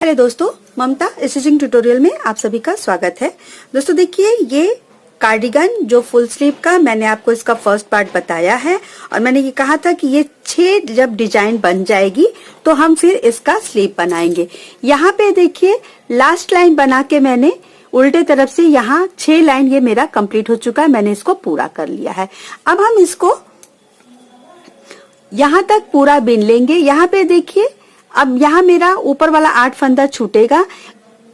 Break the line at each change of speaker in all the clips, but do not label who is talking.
Hello दोस्तों, ममता stitching tutorial में आप सभी का स्वागत है। दोस्तों देखिए, ये कार्डिगन जो फुल स्लीव का मैंने आपको इसका फर्स्ट पार्ट बताया है और मैंने ये कहा था कि ये 6 जब डिजाइन बन जाएगी तो हम फिर इसका स्लीव बनाएंगे। यहाँ पे देखिए लास्ट लाइन बना के मैंने उल्टे तरफ से यहाँ 6 लाइन ये मेरा कंप्लीट हो चुका है, मैंने इसको पूरा कर लिया है। अब हम इसको यहाँ तक पूरा बिन लेंगे। यहाँ पे देखिए अब यहाँ मेरा ऊपर वाला 8 फंदा छूटेगा।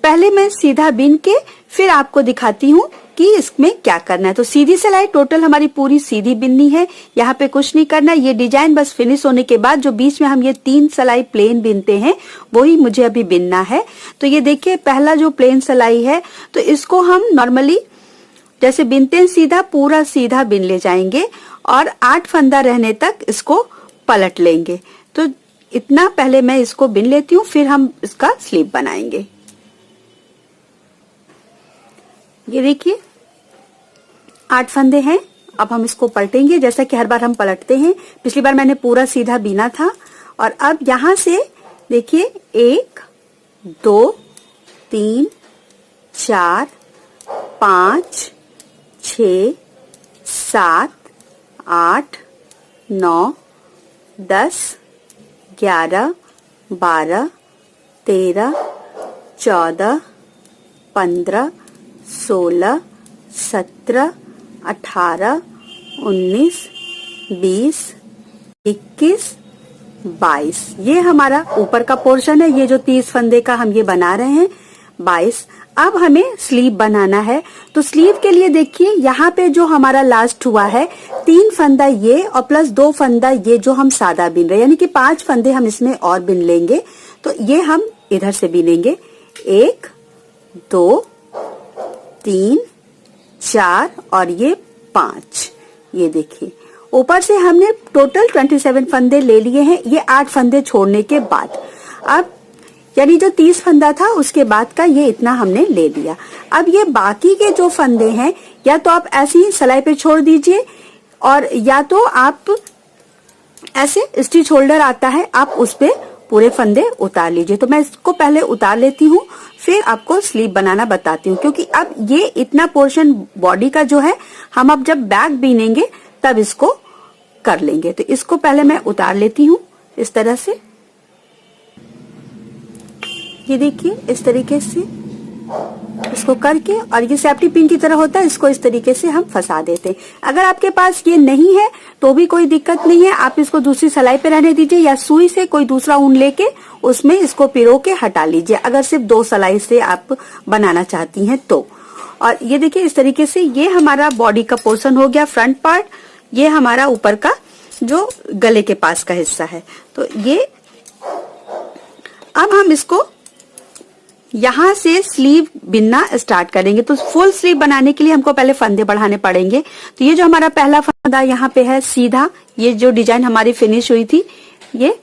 पहले मैं सीधा बिन के फिर आपको दिखाती हूँ कि इसमें क्या करना है। तो सीधी सिलाई टोटल हमारी पूरी सीधी बिननी है, यहाँ पे कुछ नहीं करना। ये डिजाइन बस फिनिश होने के बाद जो बीच में हम ये 3 सिलाई प्लेन बिनते हैं वही मुझे अभी बिनना है। तो ये देखिए पहला जो प्लेन सिलाई है तो इसको हम नॉर्मली जैसे बिनते हैं सीधा पूरा सीधा बिन ले जाएंगे और 8 फंदा रहने तक इसको पलट लेंगे। तो इतना पहले मैं इसको बिन लेती हूँ, फिर हम इसका स्लीव बनाएंगे। ये देखिए 8 फंदे हैं। अब हम इसको पलटेंगे जैसा कि हर बार हम पलटते हैं। पिछली बार मैंने पूरा सीधा बीना था और अब यहां से देखिए 1 2 3 4 5 6 7 8 9 10 11 12 13 14 15 16 17 18 19 20 21 22 ये हमारा ऊपर का पोर्शन है। ये जो 30 फंदे का हम ये बना रहे हैं 22। अब हमें स्लीव बनाना है। तो स्लीव के लिए देखिए यहाँ पे जो हमारा लास्ट हुआ है 3 फंदा ये और प्लस 2 फंदा ये जो हम सादा बिन रहे हैं, यानी कि 5 फंदे हम इसमें और बिन लेंगे। तो ये हम इधर से बिनेंगे 1 2 3 4 और ये 5। ये देखिए ऊपर से हमने टोटल 27 फंदे ले लिए हैं, ये 8 फंदे छोड़ने के बाद। अब यानी जो 30 फंदा था उसके बाद का ये इतना हमने ले लिया। अब ये बाकी के जो फंदे हैं या तो आप ऐसे ही सिलाई पे छोड़ दीजिए और या तो आप ऐसे स्टिच होल्डर आता है आप उस पे पूरे फंदे उतार लीजिए। तो मैं इसको पहले उतार लेती हूँ, फिर आपको स्लीव बनाना बताती हूँ, क्योंकि अब ये इतना पोर्शन बॉडी का जो है हम अब जब बैक बीनेंगे तब इसको कर लेंगे। तो इसको पहले मैं उतार लेती हूँ इस तरह से। ये देखिए इस तरीके से इसको करके, और ये सेफ्टी पिन की तरह होता है, इसको इस तरीके से हम फंसा देते हैं। अगर आपके पास ये नहीं है तो भी कोई दिक्कत नहीं है, आप इसको दूसरी सिलाई पे रहने दीजिए या सुई से कोई दूसरा ऊन लेके उसमें इसको पिरो के हटा लीजिए, अगर सिर्फ 2 सिलाई से आप बनाना चाहती हैं तो। और ये देखिए इस तरीके से ये हमारा बॉडी का पोर्शन हो गया, फ्रंट पार्ट। ये हमारा ऊपर का जो गले के पास का हिस्सा है। तो ये अब हम इसको यहां से स्लीव बिनना स्टार्ट करेंगे। तो फुल स्लीव बनाने के लिए हमको पहले फंदे बढ़ाने पड़ेंगे। तो ये जो हमारा पहला फंदा यहाँ पे है सीधा, ये जो डिजाइन हमारी फिनिश हुई थी ये,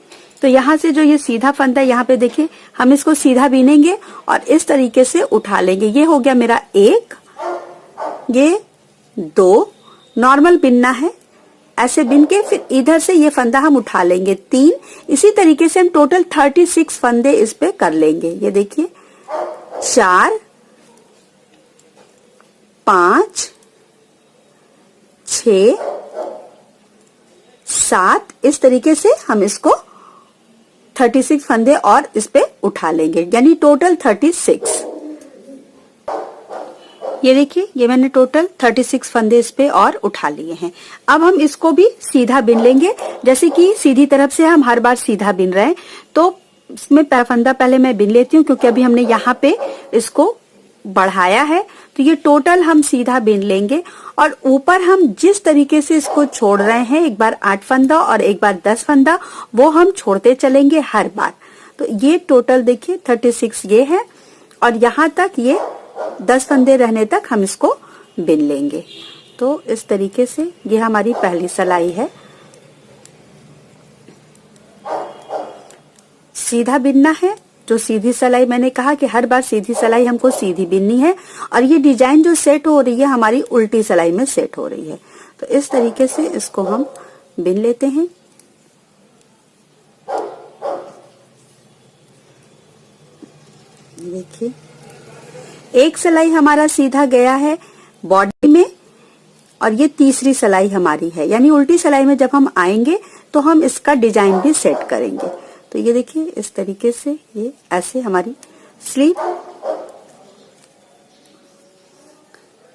तो यहाँ से जो ये सीधा फंदा यहाँ पे देखिए हम इसको सीधा बीनेंगे और इस तरीके से उठा लेंगे। ये हो गया मेरा 1, ये 2 नॉर्मल बिनना है, ऐसे बिन के फिर इधर से ये फंदा हम उठा लेंगे 3। इसी तरीके से हम टोटल 36 फंदे इस पे कर लेंगे। ये देखिए 4 5 6 7 इस तरीके से हम इसको 36 फंदे और इस पे उठा लेंगे, यानी टोटल 36। ये देखिए ये मैंने टोटल 36 फंदे इस पे और उठा लिए हैं। अब हम इसको भी सीधा बिन लेंगे, जैसे कि सीधी तरफ से हम हर बार सीधा बिन रहे हैं। तो इसमें फंदा पहले मैं बिन लेती हूँ, क्योंकि अभी हमने यहाँ पे इसको बढ़ाया है। तो ये टोटल हम सीधा बिन लेंगे और ऊपर हम जिस तरीके से इसको छोड़ रहे हैं, एक बार 8 फंदा और एक बार 10 फंदा, वो हम छोड़ते चलेंगे हर बार। तो ये टोटल देखिए 36 ये है और यहाँ तक ये 10 फंदे रहने तक हम इसको बिन लेंगे। तो इस तरीके से ये हमारी पहली सिलाई है। सीधा बिनना है, जो सीधी सिलाई मैंने कहा कि हर बार सीधी सिलाई हमको सीधी बिननी है और ये डिजाइन जो सेट हो रही है हमारी उल्टी सिलाई में सेट हो रही है। तो इस तरीके से इसको हम बिन लेते हैं। देखिए एक सिलाई हमारा सीधा गया है बॉडी में और ये तीसरी सिलाई हमारी है, यानी उल्टी सिलाई में जब हम आएंगे तो हम इसका डिजाइन भी सेट करेंगे। तो ये देखिए इस तरीके से ये ऐसे हमारी स्लीव,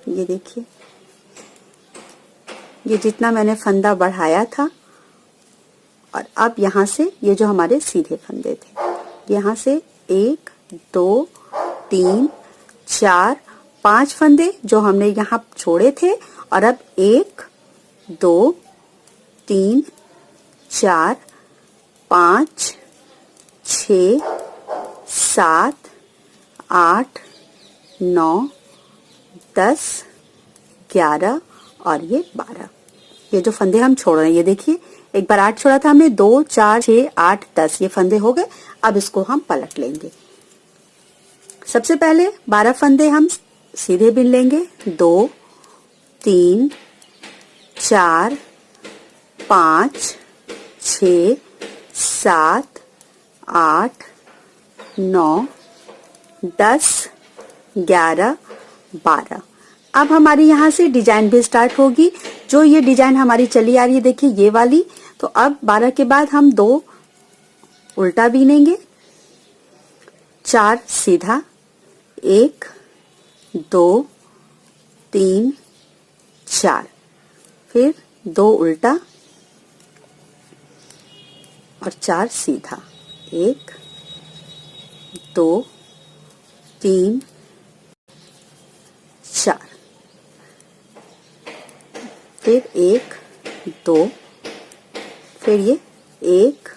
ये देखिए ये जितना मैंने फंदा बढ़ाया था और अब यहाँ से ये जो हमारे सीधे फंदे थे, यहाँ से 1 2 3 4 5 फंदे जो हमने यहाँ छोड़े थे और अब 1 2 3 4 5 6 7 8 9 10 11 और ये 12, ये जो फंदे हम छोड़ रहे हैं, ये देखिए एक बार 8 छोड़ा था हमने, 2 4 6 8 10 ये फंदे हो गए। अब इसको हम पलट लेंगे। सबसे पहले 12 फंदे हम सीधे बिन लेंगे, 2 3 4 5 6 7 8 9 10 11 12। अब हमारी यहाँ से डिजाइन भी स्टार्ट होगी। जो ये डिजाइन हमारी चली आ रही है देखिए ये वाली, तो अब 12 के बाद हम 2 उल्टा बीनेंगे, 4 सीधा, 1 2 3 4, फिर 2 उल्टा और 4 सीधा, 1 2 3 4, फिर 1 2, फिर ये 1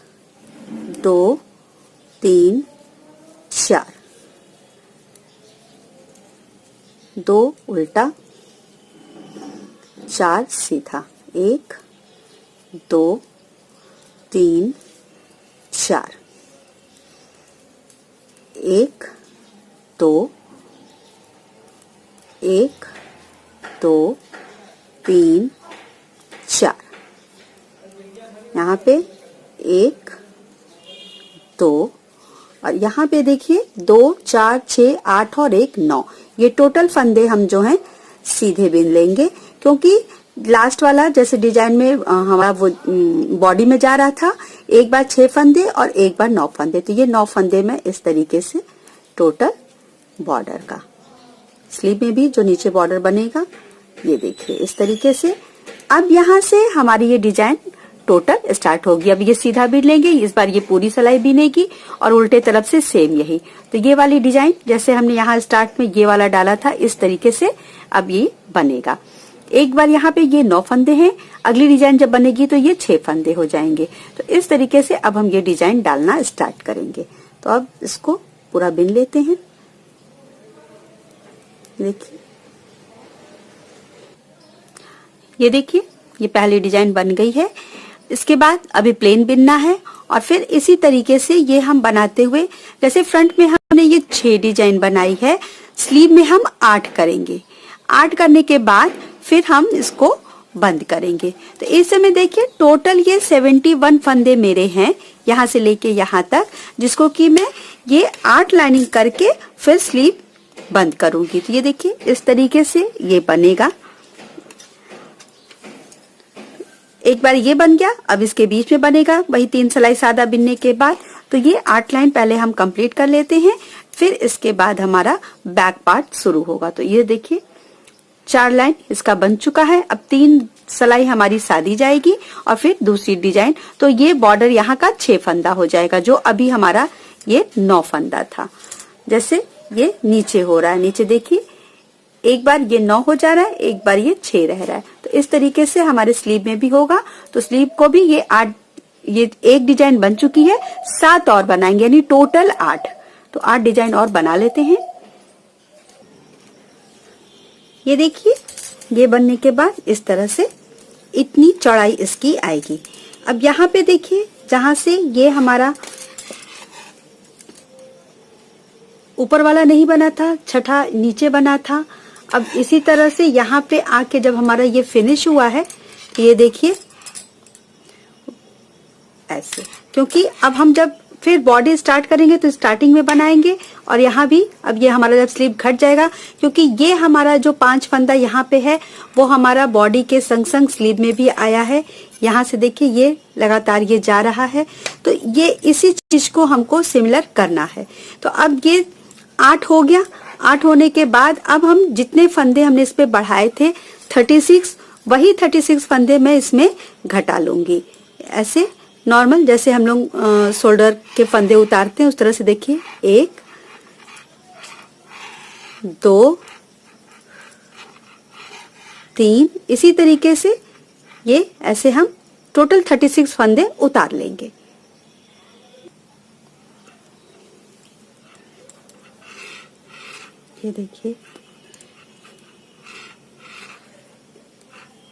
2 3 4, 2 उल्टा, 4 सीधा, 1 2 3 4, 1 2 1 2 3 4, यहाँ पे 1 2 और यहाँ पे देखिए 2 4 6 8 और 1 9, ये टोटल फंदे हम जो हैं सीधे बिन लेंगे, क्योंकि लास्ट वाला जैसे डिजाइन में हमारा वो बॉडी में जा रहा था, एक बार 6 फंदे और एक बार 9 फंदे, तो ये 9 फंदे में इस तरीके से टोटल बॉर्डर का, स्लीव में भी जो नीचे बॉर्डर बनेगा ये देखिए इस तरीके से। अब यहाँ से हमारी ये डिजाइन टोटल स्टार्ट होगी। अब ये सीधा बीन लेंगे, इस बार ये पूरी सिलाई बीनेगी और उल्टे तरफ से सेम यही, तो ये वाली डिजाइन जैसे हमने यहाँ स्टार्ट में ये वाला डाला था इस तरीके से अब ये बनेगा। एक बार यहाँ पे ये 9 फंदे हैं, अगली डिजाइन जब बनेगी तो ये 6 फंदे हो जाएंगे। तो इस तरीके से अब हम ये डिजाइन डालना स्टार्ट करेंगे। तो अब इसको पूरा बिन लेते हैं, देखिए ये देखिए ये पहली डिजाइन बन गई है। इसके बाद अभी प्लेन बिनना है और फिर इसी तरीके से ये हम बनाते हुए, जैसे फ्रंट में हमने ये 6 डिजाइन बनाई है, स्लीव में हम 8 करेंगे। 8 करने के बाद फिर हम इसको बंद करेंगे। तो इस समय देखिए टोटल ये 71 फंदे मेरे हैं यहाँ से लेके यहाँ तक, जिसको कि मैं ये 8 लाइनिंग करके फिर स्लीव बंद करूंगी। तो ये देखिए इस तरीके से ये बनेगा। एक बार ये बन गया, अब इसके बीच में बनेगा वही 3 सिलाई सादा बिनने के बाद। तो ये 8 लाइन पहले हम कंप्लीट कर लेते हैं, फिर इसके बाद हमारा बैक पार्ट शुरू होगा। तो ये देखिए 4 लाइन इसका बन चुका है। अब 3 सिलाई हमारी सादी जाएगी और फिर दूसरी डिजाइन। तो ये बॉर्डर यहाँ का 6 फंदा हो जाएगा, जो अभी हमारा ये 9 फंदा था। जैसे ये नीचे हो रहा है, नीचे देखिए एक बार ये 9 हो जा रहा है, एक बार ये 6 रह रहा है। तो इस तरीके से हमारे स्लीव में भी होगा। तो स्लीव को भी ये 8, ये एक डिजाइन बन चुकी है, 7 और बनाएंगे, यानी टोटल 8। तो 8 डिजाइन और बना लेते हैं। ये देखिए ये बनने के बाद इस तरह से इतनी चौड़ाई इसकी आएगी। अब यहाँ पे देखिए जहां से ये हमारा ऊपर वाला नहीं बना था, छठा नीचे बना था, अब इसी तरह से यहाँ पे आके जब हमारा ये फिनिश हुआ है, ये देखिए ऐसे, क्योंकि अब हम जब फिर बॉडी स्टार्ट करेंगे तो स्टार्टिंग में बनाएंगे, और यहाँ भी अब ये हमारा जब स्लीव घट जाएगा, क्योंकि ये हमारा जो 5 फंदा यहाँ पे है वो हमारा बॉडी के संग संग स्लीव में भी आया है। यहाँ से देखिए ये लगातार ये जा रहा है, तो ये इसी चीज को हमको सिमिलर करना है। तो अब ये 8 हो गया। 8 होने के बाद अब हम जितने फंदे हमने इस पे बढ़ाए थे 36, वही 36 फंदे मैं इसमें घटा लूंगी। ऐसे नॉर्मल जैसे हम लोग शोल्डर के फंदे उतारते हैं उस तरह से देखिए 1 2 3, इसी तरीके से ये ऐसे हम टोटल 36 फंदे उतार लेंगे। ये देखिए,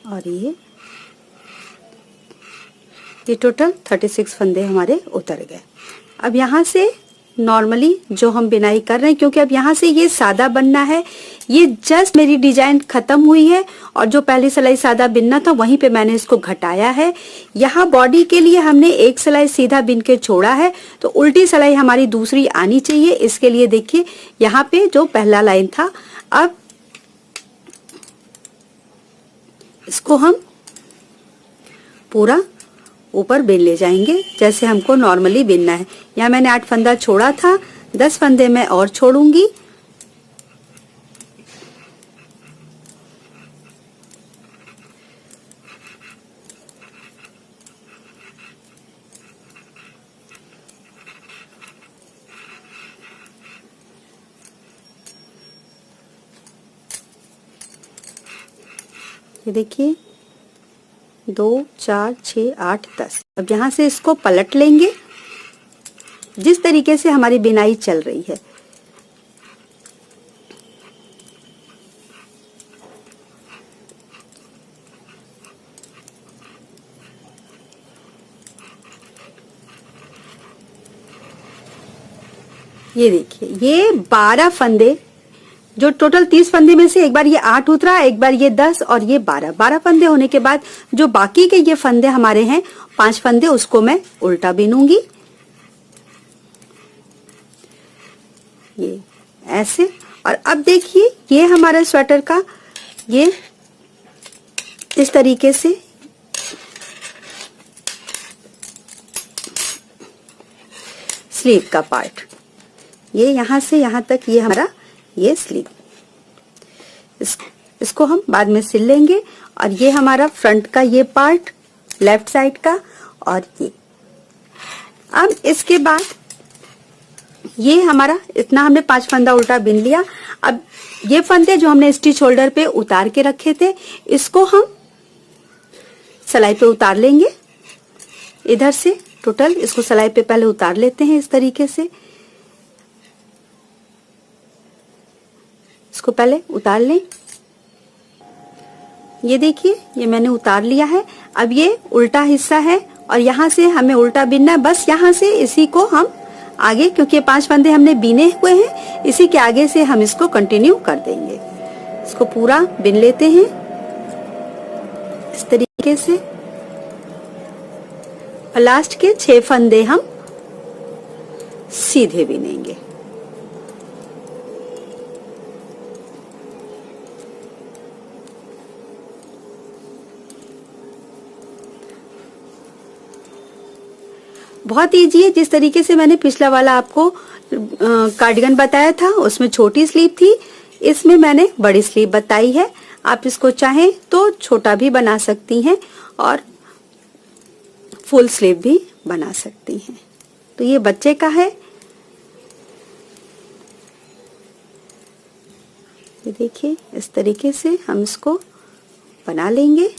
और ये टोटल 36 फंदे हमारे उतर गए। अब यहाँ से नॉर्मली जो हम बिनाई कर रहे हैं, क्योंकि अब यहाँ से ये सादा बनना है, ये जस्ट मेरी डिजाइन खत्म हुई है और जो पहली सिलाई सादा बिनना था वहीं पे मैंने इसको घटाया है। यहाँ बॉडी के लिए हमने एक सिलाई सीधा बिन के छोड़ा है, तो उल्टी सिलाई हमारी दूसरी आनी चाहिए। इसके लिए देखिए यहाँ पे जो पहला लाइन था, अब इसको हम पूरा ऊपर बिन ले जाएंगे जैसे हमको नॉर्मली बिनना है। यहाँ मैंने 8 फंदा छोड़ा था, 10 फंदे मैं और छोड़ूंगी। ये देखिए 2 4 6 8 10। अब यहाँ से इसको पलट लेंगे जिस तरीके से हमारी बिनाई चल रही है। ये देखिए ये 12 फंदे, जो टोटल 30 फंदे में से एक बार ये 8 उतरा, एक बार ये 10 और ये 12 फंदे होने के बाद जो बाकी के ये फंदे हमारे हैं 5 फंदे, उसको मैं उल्टा बिनूंगी ये ऐसे। और अब देखिए ये हमारा स्वेटर का ये इस तरीके से स्लीव का पार्ट, ये यहां से यहां तक ये हमारा ये स्लीव, इसको हम बाद में सिल लेंगे। और ये हमारा फ्रंट का ये पार्ट लेफ्ट साइड का, और ये अब इसके बाद ये हमारा इतना हमने 5 फंदा उल्टा बिन लिया। अब ये फंदे जो हमने स्टिच होल्डर पे उतार के रखे थे, इसको हम सिलाई पे उतार लेंगे। इधर से टोटल इसको सिलाई पे पहले उतार लेते हैं इस तरीके से, इसको पहले उतार लें। ये देखिए ये मैंने उतार लिया है। अब ये उल्टा हिस्सा है और यहाँ से हमें उल्टा बिनना है, बस यहाँ से इसी को हम आगे, क्योंकि 5 फंदे हमने बीने हुए हैं, इसी के आगे से हम इसको कंटिन्यू कर देंगे। इसको पूरा बिन लेते हैं इस तरीके से, और लास्ट के 6 फंदे हम सीधे बिनेंगे। बहुत इजी है, जिस तरीके से मैंने पिछला वाला आपको कार्डिगन बताया था उसमें छोटी स्लीव थी, इसमें मैंने बड़ी स्लीव बताई है। आप इसको चाहें तो छोटा भी बना सकती हैं और फुल स्लीव भी बना सकती हैं। तो ये बच्चे का है, ये देखिए इस तरीके से हम इसको बना लेंगे।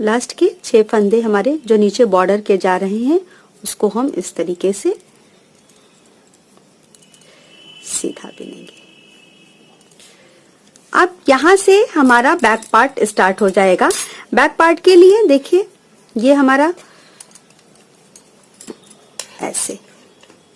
लास्ट के 6 फंदे हमारे जो नीचे बॉर्डर के जा रहे हैं उसको हम इस तरीके से सीधा बिनेंगे। अब यहां से हमारा बैक पार्ट स्टार्ट हो जाएगा। बैक पार्ट के लिए देखिए ये हमारा ऐसे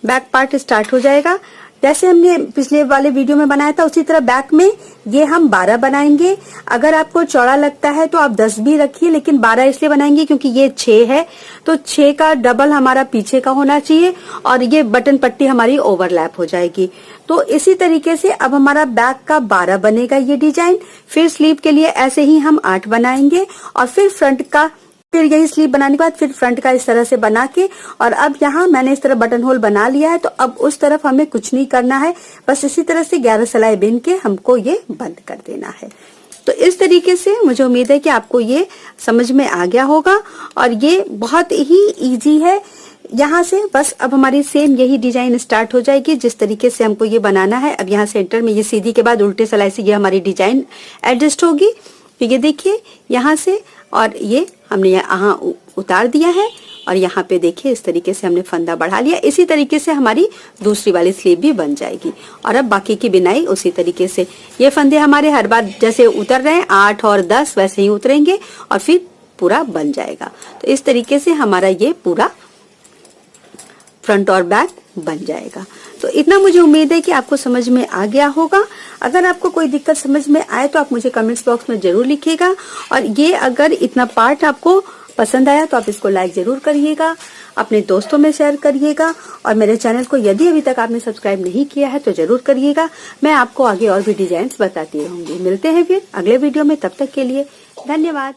बैक पार्ट स्टार्ट हो जाएगा। जैसे हमने पिछले वाले वीडियो में बनाया था उसी तरह बैक में ये हम 12 बनाएंगे। अगर आपको चौड़ा लगता है तो आप 10 भी रखिए, लेकिन 12 इसलिए बनाएंगे क्योंकि ये 6 है, तो 6 का डबल हमारा पीछे का होना चाहिए और ये बटन पट्टी हमारी ओवरलैप हो जाएगी। तो इसी तरीके से अब हमारा बैक का 12 बनेगा ये डिजाइन। फिर स्लीव के लिए ऐसे ही हम 8 बनाएंगे और फिर फ्रंट का, फिर यही स्लीव बनाने के बाद फिर फ्रंट का इस तरह से बना के, और अब यहाँ मैंने इस तरह बटन होल बना लिया है, तो अब उस तरफ हमें कुछ नहीं करना है, बस इसी तरह से 11 सिलाई बिन के हमको ये बंद कर देना है। तो इस तरीके से मुझे उम्मीद है कि आपको ये समझ में आ गया होगा और ये बहुत ही इजी है। यहाँ से बस अब हमारी सेम यही डिजाइन स्टार्ट हो जाएगी जिस तरीके से हमको ये बनाना है। अब यहाँ सेंटर में ये सीधी के बाद उल्टे सिलाई से ये हमारी डिजाइन एडजस्ट होगी। तो ये देखिए यहाँ से, और ये हमने यहाँ उतार दिया है और यहाँ पे देखिए इस तरीके से हमने फंदा बढ़ा लिया। इसी तरीके से हमारी दूसरी वाली स्लीव भी बन जाएगी और अब बाकी की बिनाई उसी तरीके से। ये फंदे हमारे हर बार जैसे उतर रहे हैं 8 और 10 वैसे ही उतरेंगे और फिर पूरा बन जाएगा। तो इस तरीके से हमारा ये पूरा फ्रंट और बैक बन जाएगा। तो इतना मुझे उम्मीद है कि आपको समझ में आ गया होगा। अगर आपको कोई दिक्कत समझ में आए तो आप मुझे कमेंट्स बॉक्स में जरूर लिखिएगा, और ये अगर इतना पार्ट आपको पसंद आया तो आप इसको लाइक जरूर करिएगा, अपने दोस्तों में शेयर करिएगा, और मेरे चैनल को यदि अभी तक आपने सब्सक्राइब नहीं किया है तो जरूर करिएगा। मैं आपको आगे और भी डिजाइन बताती रहूंगी। मिलते हैं फिर अगले वीडियो में, तब तक के लिए धन्यवाद।